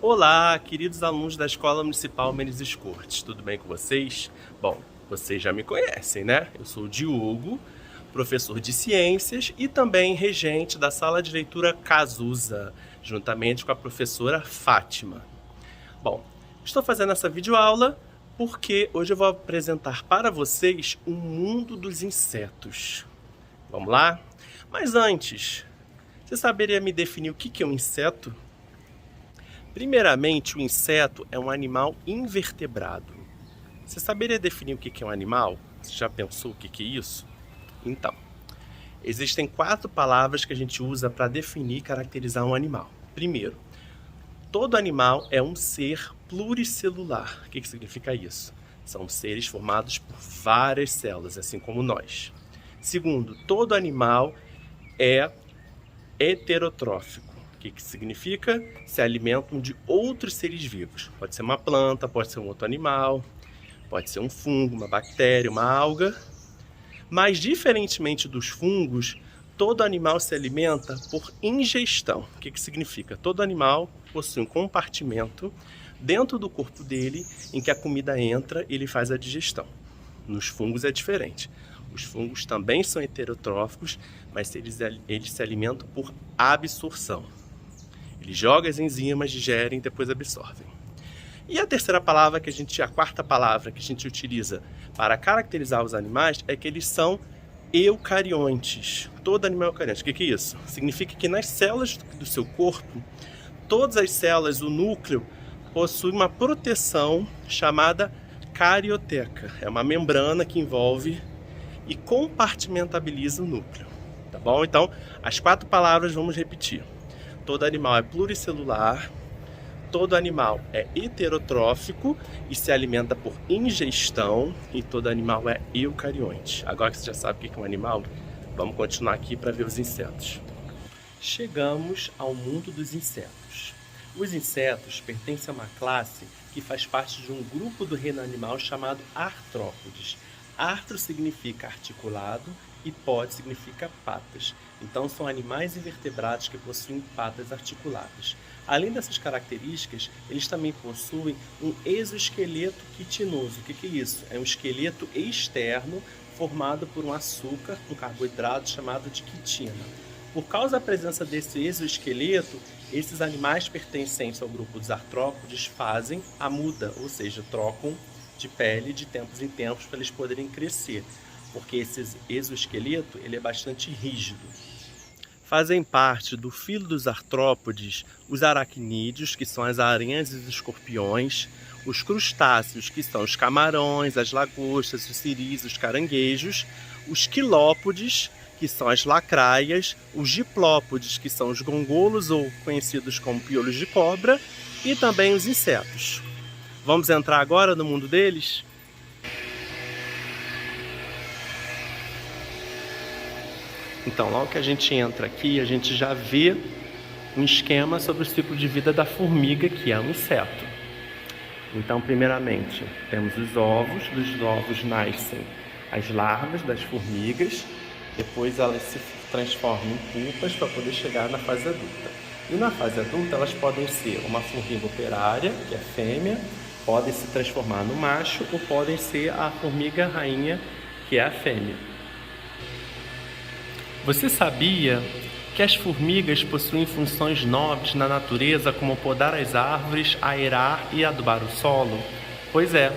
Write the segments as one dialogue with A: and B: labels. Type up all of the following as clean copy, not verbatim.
A: Olá, queridos alunos da Escola Municipal Menezes Cortes, tudo bem com vocês? Bom, vocês já me conhecem, né? Eu sou o Diogo, professor de Ciências e também regente da Sala de Leitura Cazuza, juntamente com a professora Fátima. Bom, estou fazendo essa videoaula porque hoje eu vou apresentar para vocês o mundo dos insetos. Vamos lá? Mas antes, você saberia me definir o que é um inseto? Primeiramente, o inseto é um animal invertebrado. Você saberia definir o que é um animal? Você já pensou o que é isso? Então, existem 4 palavras que a gente usa para definir e caracterizar um animal. Primeiro, todo animal é um ser pluricelular. O que significa isso? São seres formados por várias células, assim como nós. Segundo, todo animal é heterotrófico. O que significa? Se alimentam de outros seres vivos. Pode ser uma planta, pode ser um outro animal, pode ser um fungo, uma bactéria, uma alga. Mas, diferentemente dos fungos, todo animal se alimenta por ingestão. O que significa? Todo animal possui um compartimento dentro do corpo dele em que a comida entra e ele faz a digestão. Nos fungos é diferente. Os fungos também são heterotróficos, mas eles se alimentam por absorção. Eles jogam as enzimas, digerem e depois absorvem. E a quarta palavra que a gente utiliza para caracterizar os animais é que eles são eucariontes. Todo animal é eucarionte. O que é isso? Significa que nas células do seu corpo, todas as células, o núcleo, possui uma proteção chamada carioteca. É uma membrana que envolve e compartimentabiliza o núcleo. Tá bom? Então, as 4 palavras vamos repetir. Todo animal é pluricelular, todo animal é heterotrófico e se alimenta por ingestão, e todo animal é eucarionte. Agora que você já sabe o que é um animal, vamos continuar aqui para ver os insetos. Chegamos ao mundo dos insetos. Os insetos pertencem a uma classe que faz parte de um grupo do reino animal chamado artrópodes. Artro significa articulado e pod significa patas. Então são animais invertebrados que possuem patas articuladas. Além dessas características, eles também possuem um exoesqueleto quitinoso. O que é isso? É um esqueleto externo formado por um açúcar, um carboidrato chamado de quitina. Por causa da presença desse exoesqueleto, esses animais pertencentes ao grupo dos artrópodes fazem a muda, ou seja, trocam de pele de tempos em tempos para eles poderem crescer, porque esse exoesqueleto ele é bastante rígido. Fazem parte do filo dos artrópodes os aracnídeos, que são as aranhas e os escorpiões, os crustáceos, que são os camarões, as lagostas, os siris, os caranguejos, os quilópodes, que são as lacraias, os diplópodes, que são os gongolos ou conhecidos como piolhos de cobra, e também os insetos. Vamos entrar agora no mundo deles? Então, logo que a gente entra aqui, a gente já vê um esquema sobre o ciclo de vida da formiga, que é um inseto. Então, primeiramente, temos os ovos. Dos ovos nascem as larvas das formigas. Depois elas se transformam em pupas para poder chegar na fase adulta. E na fase adulta elas podem ser uma formiga operária, que é fêmea, podem se transformar no macho ou podem ser a formiga rainha, que é a fêmea. Você sabia que as formigas possuem funções nobres na natureza, como podar as árvores, aerar e adubar o solo? Pois é,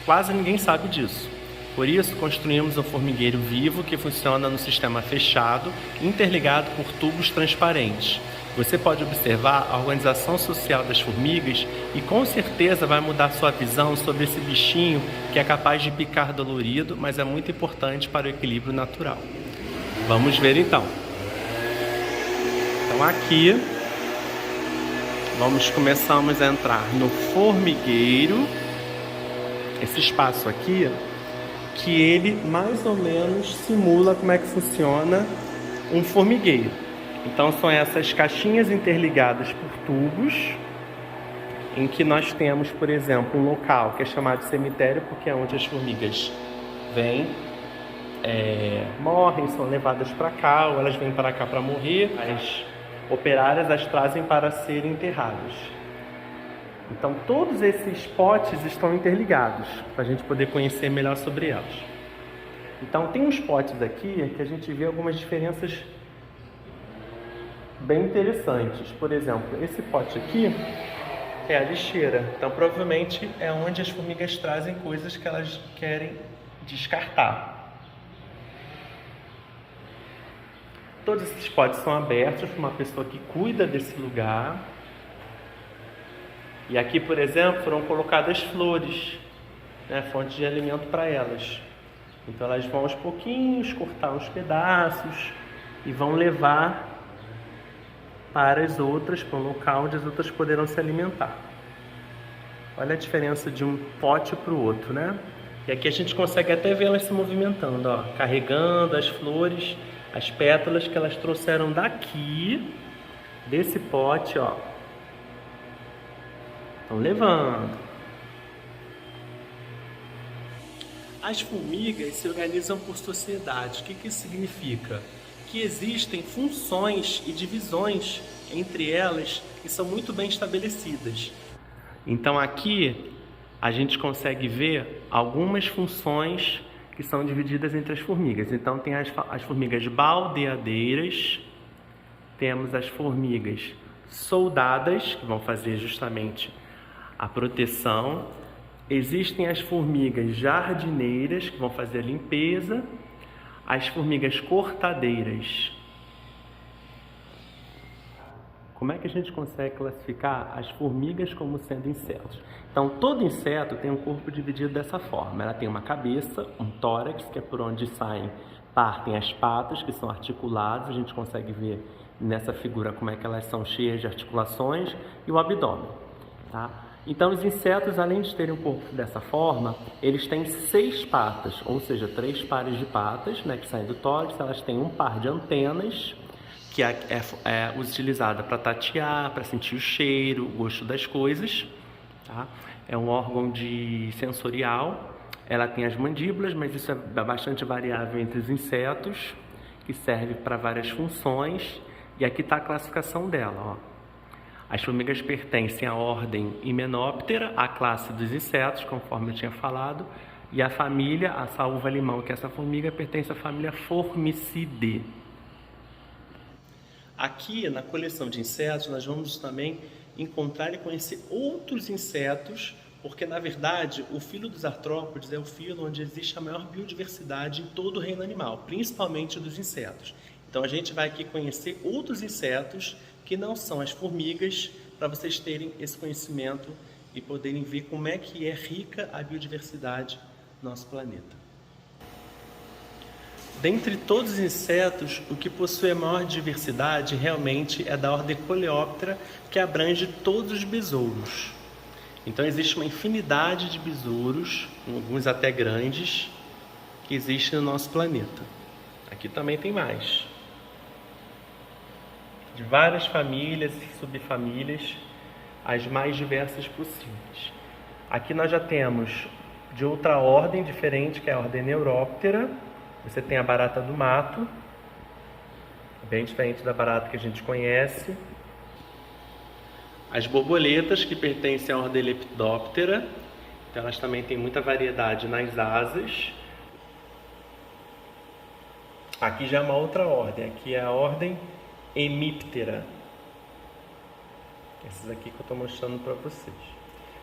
A: quase ninguém sabe disso. Por isso, construímos um formigueiro vivo que funciona no sistema fechado, interligado por tubos transparentes. Você pode observar a organização social das formigas e com certeza vai mudar sua visão sobre esse bichinho que é capaz de picar dolorido, mas é muito importante para o equilíbrio natural. Vamos ver então. Então aqui, começamos a entrar no formigueiro. Esse espaço aqui, que ele mais ou menos simula como é que funciona um formigueiro. Então são essas caixinhas interligadas por tubos, em que nós temos, por exemplo, um local que é chamado de cemitério, porque é onde as formigas vêm, morrem, são levadas para cá, ou elas vêm para cá para morrer. As operárias as trazem para serem enterradas. Então todos esses potes estão interligados, para a gente poder conhecer melhor sobre elas. Então tem uns potes aqui que a gente vê algumas diferenças bem interessantes. Por exemplo, esse pote aqui é a lixeira. Então provavelmente é onde as formigas trazem coisas que elas querem descartar. Todos esses potes são abertos por uma pessoa que cuida desse lugar. E aqui, por exemplo, foram colocadas flores, né, fonte de alimento para elas. Então elas vão aos pouquinhos cortar uns pedaços e vão levar para as outras, para um local onde as outras poderão se alimentar. Olha a diferença de um pote para o outro, né? E aqui a gente consegue até ver elas se movimentando, ó, carregando as flores, as pétalas que elas trouxeram daqui, desse pote, ó. Estão levando. As formigas se organizam por sociedade. O que isso significa? Que existem funções e divisões entre elas que são muito bem estabelecidas. Então aqui a gente consegue ver algumas funções que são divididas entre as formigas. Então tem as formigas baldeadeiras, temos as formigas soldadas, que vão fazer justamente a proteção. Existem as formigas jardineiras, que vão fazer a limpeza. As formigas cortadeiras. Como é que a gente consegue classificar as formigas como sendo insetos? Então, todo inseto tem um corpo dividido dessa forma. Ela tem uma cabeça, um tórax, que é por onde partem as patas, que são articuladas. A gente consegue ver nessa figura como é que elas são cheias de articulações, e o abdômen, tá? Então, os insetos, além de terem um corpo dessa forma, eles têm 6 patas, ou seja, 3 pares de patas, né, que saem do tórax. Elas têm um par de antenas, que é utilizada para tatear, para sentir o cheiro, o gosto das coisas, tá? É um órgão sensorial. Ela tem as mandíbulas, mas isso é bastante variável entre os insetos, que serve para várias funções. E aqui está a classificação dela, ó. As formigas pertencem à ordem Hymenoptera, à classe dos insetos, conforme eu tinha falado, e a família, a saúva-limão, que é essa formiga, pertence à família Formicidae. Aqui, na coleção de insetos, nós vamos também encontrar e conhecer outros insetos, porque, na verdade, o filo dos artrópodes é o filo onde existe a maior biodiversidade em todo o reino animal, principalmente dos insetos. Então, a gente vai aqui conhecer outros insetos que não são as formigas, para vocês terem esse conhecimento e poderem ver como é que é rica a biodiversidade do nosso planeta. Dentre todos os insetos, o que possui a maior diversidade realmente é da ordem Coleóptera, que abrange todos os besouros. Então existe uma infinidade de besouros, alguns até grandes, que existem no nosso planeta. Aqui também tem mais. De várias famílias e subfamílias, as mais diversas possíveis. Aqui nós já temos de outra ordem diferente, que é a ordem Neuróptera. Você tem a barata do mato, bem diferente da barata que a gente conhece. As borboletas, que pertencem à ordem Lepidoptera, então elas também têm muita variedade nas asas. Aqui já é uma outra ordem, aqui é a ordem Hemiptera. Esses aqui que eu estou mostrando para vocês.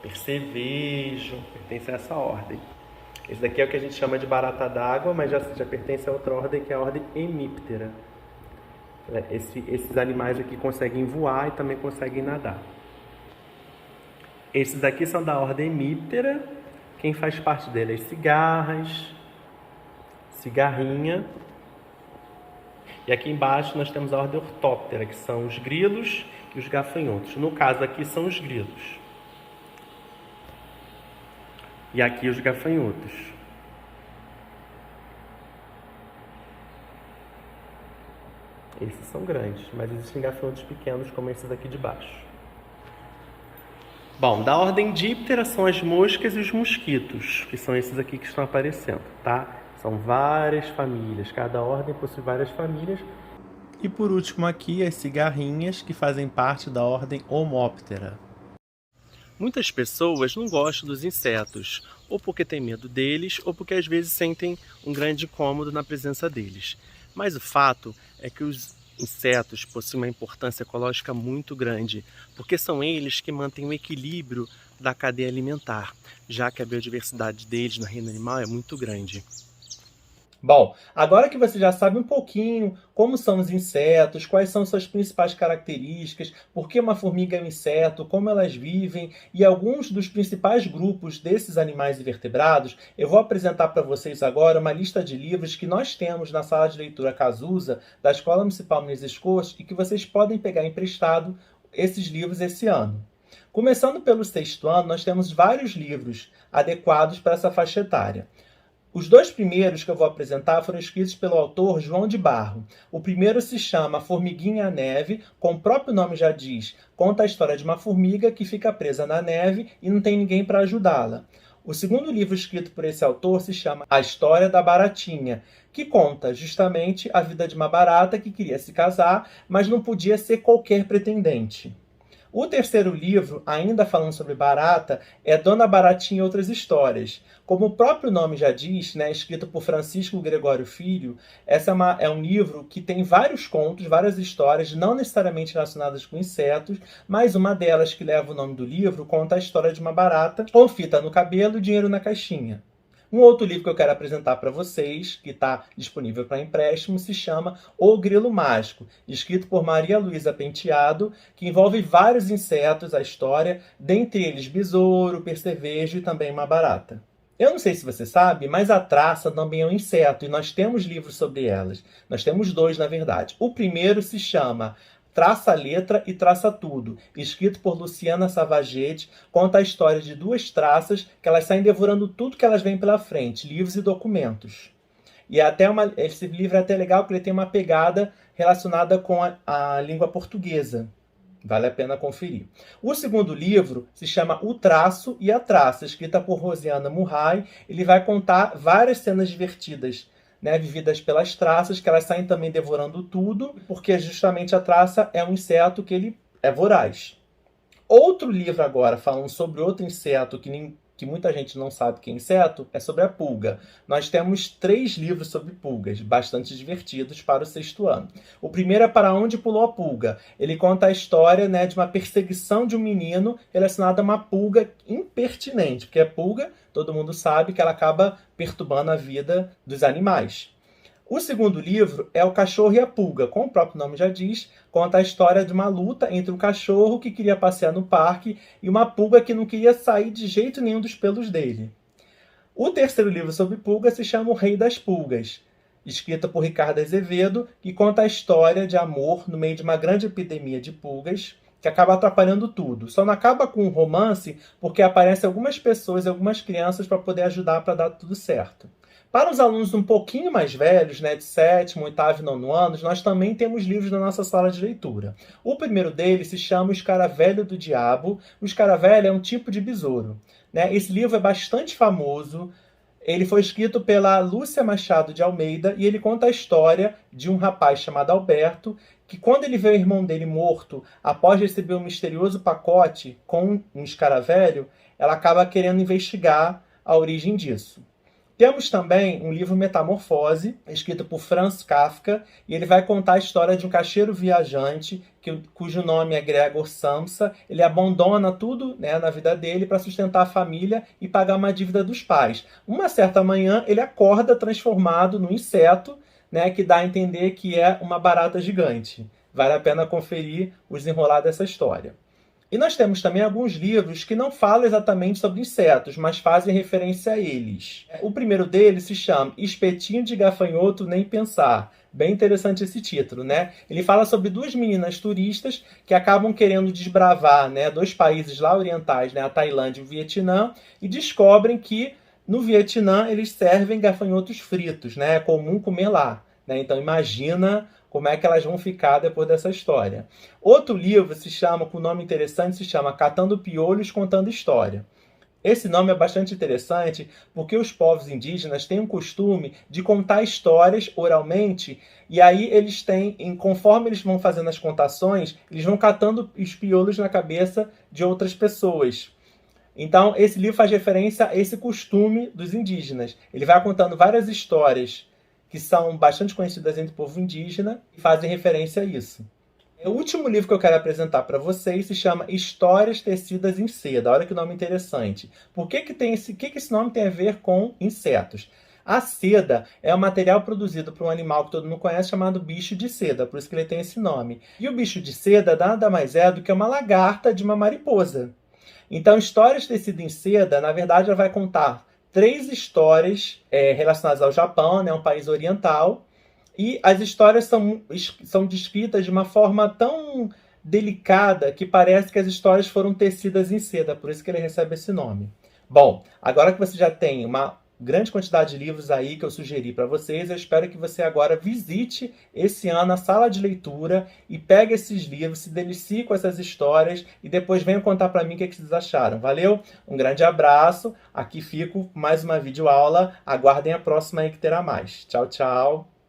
A: Percevejo, pertence a essa ordem. Esse daqui é o que a gente chama de barata d'água, mas já pertence a outra ordem, que é a ordem Hemiptera. Esses animais aqui conseguem voar e também conseguem nadar. Esses aqui são da ordem Hemiptera. Quem faz parte dela é as cigarras, cigarrinha. E aqui embaixo nós temos a ordem Ortóptera, que são os grilos e os gafanhotos. No caso aqui são os grilos. E aqui os gafanhotos. Esses são grandes, mas existem gafanhotos pequenos como esses aqui de baixo. Bom, da ordem Diptera são as moscas e os mosquitos, que são esses aqui que estão aparecendo, tá? São várias famílias, cada ordem possui várias famílias. E por último aqui, as cigarrinhas, que fazem parte da ordem Homóptera. Muitas pessoas não gostam dos insetos, ou porque têm medo deles, ou porque às vezes sentem um grande incômodo na presença deles. Mas o fato é que os insetos possuem uma importância ecológica muito grande, porque são eles que mantêm o equilíbrio da cadeia alimentar, já que a biodiversidade deles no reino animal é muito grande. Bom, agora que você já sabe um pouquinho como são os insetos, quais são suas principais características, por que uma formiga é um inseto, como elas vivem e alguns dos principais grupos desses animais invertebrados, eu vou apresentar para vocês agora uma lista de livros que nós temos na sala de leitura Cazuza da Escola Municipal Menezes Cortes e que vocês podem pegar emprestado esses livros esse ano. Começando pelo 6º ano, nós temos vários livros adequados para essa faixa etária. Os 2 primeiros que eu vou apresentar foram escritos pelo autor João de Barro. O primeiro se chama Formiguinha à Neve, como o próprio nome já diz, conta a história de uma formiga que fica presa na neve e não tem ninguém para ajudá-la. O segundo livro escrito por esse autor se chama A História da Baratinha, que conta justamente a vida de uma barata que queria se casar, mas não podia ser qualquer pretendente. O terceiro livro, ainda falando sobre barata, é Dona Baratinha e Outras Histórias. Como o próprio nome já diz, né, escrito por Francisco Gregório Filho, essa é um livro que tem vários contos, várias histórias, não necessariamente relacionadas com insetos, mas uma delas, que leva o nome do livro, conta a história de uma barata com fita no cabelo e dinheiro na caixinha. Um outro livro que eu quero apresentar para vocês, que está disponível para empréstimo, se chama O Grilo Mágico, escrito por Maria Luísa Penteado, que envolve vários insetos, a história, dentre eles besouro, percevejo e também uma barata. Eu não sei se você sabe, mas a traça também é um inseto, e nós temos livros sobre elas. Nós temos 2, na verdade. O primeiro se chama Traça a Letra e Traça Tudo, escrito por Luciana Savagete, conta a história de 2 traças que elas saem devorando tudo que elas veem pela frente, livros e documentos. E esse livro é até legal porque ele tem uma pegada relacionada com a língua portuguesa. Vale a pena conferir. O segundo livro se chama O Traço e a Traça, escrita por Rosiana Murray. Ele vai contar várias cenas divertidas, né, vividas pelas traças, que elas saem também devorando tudo, porque justamente a traça é um inseto que ele é voraz. Outro livro agora, falando sobre outro inseto que muita gente não sabe que é inseto, é sobre a pulga. Nós temos 3 livros sobre pulgas, bastante divertidos para o 6º ano. O primeiro é Para Onde Pulou a Pulga. Ele conta a história, né, de uma perseguição de um menino relacionada a uma pulga impertinente, porque a pulga, todo mundo sabe que ela acaba perturbando a vida dos animais. O segundo livro é O Cachorro e a Pulga. Como o próprio nome já diz, conta a história de uma luta entre um cachorro que queria passear no parque e uma pulga que não queria sair de jeito nenhum dos pelos dele. O terceiro livro sobre pulga se chama O Rei das Pulgas, escrito por Ricardo Azevedo, que conta a história de amor no meio de uma grande epidemia de pulgas, que acaba atrapalhando tudo. Só não acaba com um romance porque aparecem algumas pessoas e algumas crianças para poder ajudar para dar tudo certo. Para os alunos um pouquinho mais velhos, né, de 7º, 8º e 9º anos, nós também temos livros na nossa sala de leitura. O primeiro deles se chama O Escaravelho do Diabo. O escaravelho é um tipo de besouro, né? Esse livro é bastante famoso. Ele foi escrito pela Lúcia Machado de Almeida e ele conta a história de um rapaz chamado Alberto, que quando ele vê o irmão dele morto, após receber um misterioso pacote com um escaravelho, ela acaba querendo investigar a origem disso. Temos também um livro Metamorfose, escrito por Franz Kafka, e ele vai contar a história de um caixeiro viajante, cujo nome é Gregor Samsa. Ele abandona tudo, né, na vida dele para sustentar a família e pagar uma dívida dos pais. Uma certa manhã, ele acorda transformado num inseto, né, que dá a entender que é uma barata gigante. Vale a pena conferir o desenrolar dessa história. E nós temos também alguns livros que não falam exatamente sobre insetos, mas fazem referência a eles. O primeiro deles se chama Espetinho de Gafanhoto Nem Pensar. Bem interessante esse título, né? Ele fala sobre 2 meninas turistas que acabam querendo desbravar, né, 2 países lá orientais, né, a Tailândia e o Vietnã, e descobrem que no Vietnã eles servem gafanhotos fritos, né? É comum comer lá, né? Então imagina como é que elas vão ficar depois dessa história. Outro livro com um nome interessante, se chama Catando Piolhos, Contando História. Esse nome é bastante interessante porque os povos indígenas têm o costume de contar histórias oralmente e aí eles conforme eles vão fazendo as contações, eles vão catando os piolhos na cabeça de outras pessoas.
B: Então, esse livro faz referência a esse costume dos indígenas. Ele vai contando várias histórias que são bastante conhecidas entre o povo indígena e fazem referência a isso. O último livro que eu quero apresentar para vocês se chama Histórias Tecidas em Seda. Olha que nome interessante. Por que esse nome tem a ver com insetos? A seda é um material produzido por um animal que todo mundo conhece chamado bicho de seda, por isso que ele tem esse nome. E o bicho de seda nada mais é do que uma lagarta de uma mariposa. Então, Histórias Tecidas em Seda, na verdade, ela vai contar 3 histórias relacionadas ao Japão, né, um país oriental, e as histórias são descritas de uma forma tão delicada que parece que as histórias foram tecidas em seda, por isso que ele recebe esse nome. Bom, agora que você já tem uma grande quantidade de livros aí que eu sugeri para vocês, eu espero que você agora visite esse ano a sala de leitura e pegue esses livros, se delicie com essas histórias e depois venham contar para mim o que vocês acharam. Valeu? Um grande abraço, aqui fico mais uma videoaula, aguardem a próxima aí que terá mais. Tchau, tchau!